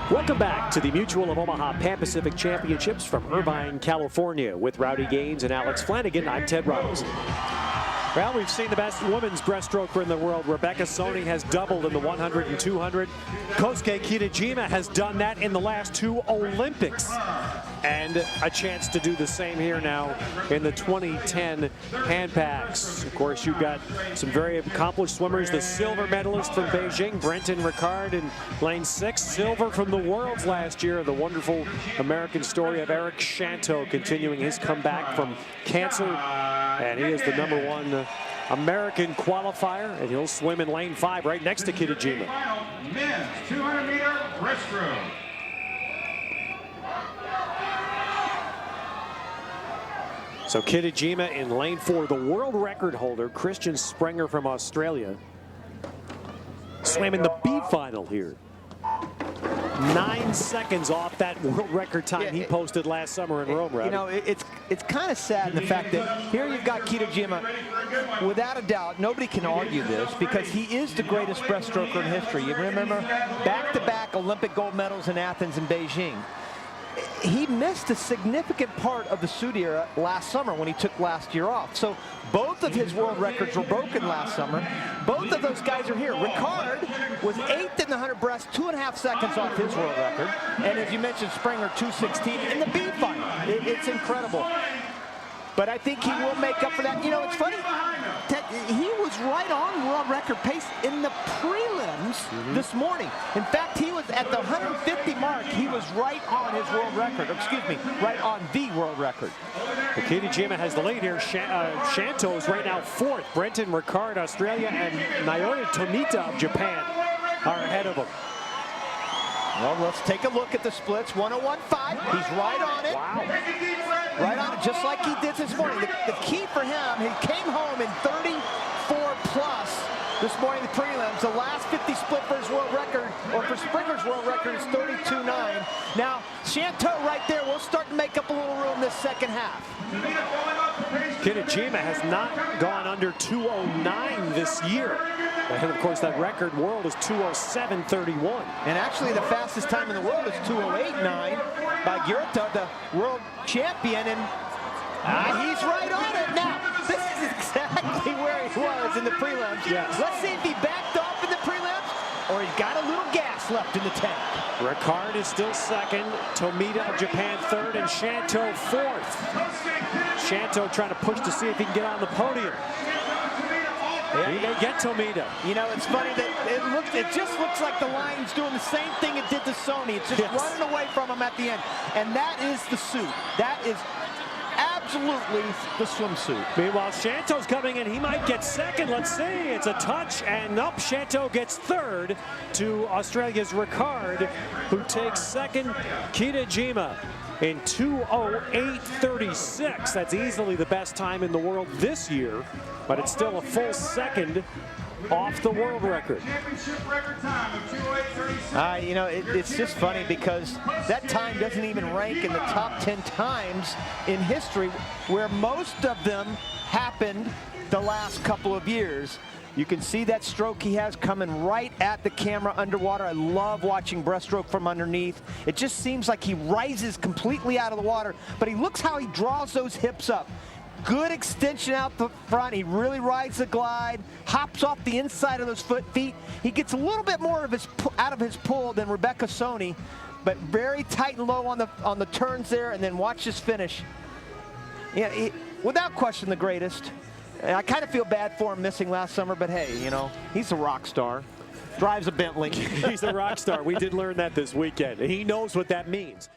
Welcome back to the Mutual of Omaha Pan Pacific Championships from Irvine, California. With Rowdy Gaines and Alex Flanagan, I'm Ted Robinson. Well, we've seen the best women's breaststroker in the world. Rebecca Soni has doubled in the 100 and 200. Kosuke Kitajima has done that in the last 2 Olympics. And a chance to do the same here now in the 2010 handpacks. Of course, you've got some very accomplished swimmers. The silver medalist from Beijing, Brenton Ricard, in lane 6. Silver from the Worlds last year. The wonderful American story of Eric Shanto continuing his comeback from cancer. And he is the #1 American qualifier, and he'll swim in lane 5 right next to Kitajima. Men's 200-meter breaststroke. So Kitajima in lane 4. The world record holder, Christian Sprenger from Australia, swam in the B final here. 9 seconds off that world record time he posted last summer in Rome, right? You know, it's kind of sad in the fact that here you've got Kitajima. Without a doubt, nobody can argue this because he is the greatest breaststroker in history. You remember back-to-back Olympic gold medals in Athens and Beijing. He missed a significant part of the suit era last summer when he took last year off. So both of his world records were broken last summer. Both of those guys are here. Ricard was 8th in the 100 breast, 2.5 seconds off his world record. And as you mentioned, Sprenger 2:16 in the B final. It's incredible. But I think he will make up for that. You know, it's funny, Ted, he was right on world record pace in the prelims this morning. In fact, he was at the 150 mark. He was right on his world record. Excuse me, right on the world record. Well, Kitajima has the lead here. Shanto is right now 4th. Brenton Ricard, Australia, and Naoya Tomita of Japan are ahead of him. Well, let's take a look at the splits. 101.5. He's right on it. Wow. Right on it, just like he did this morning. The key for him, he came home in 34 plus this morning in the prelims. The last 50 split for his world record, or for Springer's world record, is 32.9. Now, Shanto right there will start to make up a little room this second half. Kitajima has not gone under 209 this year. And of course, that record world is 207.31. And actually, the fastest time in the world is 208.9 by Girta, the world champion. And he's right on it now. This is exactly where he was in the prelims. Yes. Let's see if he backed off in the prelims or he's got a little gas left in the tank. Ricard is still 2nd. Tomita of Japan 3rd, and Shanto 4th. Shanto trying to push to see if he can get on the podium. He may get Tomita. You know, it's funny that it just looks like the line's doing the same thing it did to Soni. It's just running away from him at the end. And that is the suit. That is absolutely the swimsuit. Meanwhile, Shanto's coming in. He might get 2nd. Let's see. It's a touch, and up Shanto gets 3rd to Australia's Ricard, who takes 2nd. Kitajima in 2:08.36. That's easily the best time in the world this year, but it's still a full 2nd off the world record. You know, it's just funny because that time doesn't even rank in the top 10 times in history, where most of them happened the last couple of years. You can see that stroke he has coming right at the camera underwater. I love watching breaststroke from underneath. It just seems like he rises completely out of the water, but he looks how he draws those hips up. Good extension out the front. He really rides the glide, hops off the inside of those feet. He gets a little bit more of out of his pull than Rebecca Soni, but very tight and low on the turns there, and then watch this finish. Yeah, without question the greatest. And I kind of feel bad for him missing last summer, but hey, you know, he's a rock star. Drives a Bentley. He's a rock star. We did learn that this weekend. He knows what that means.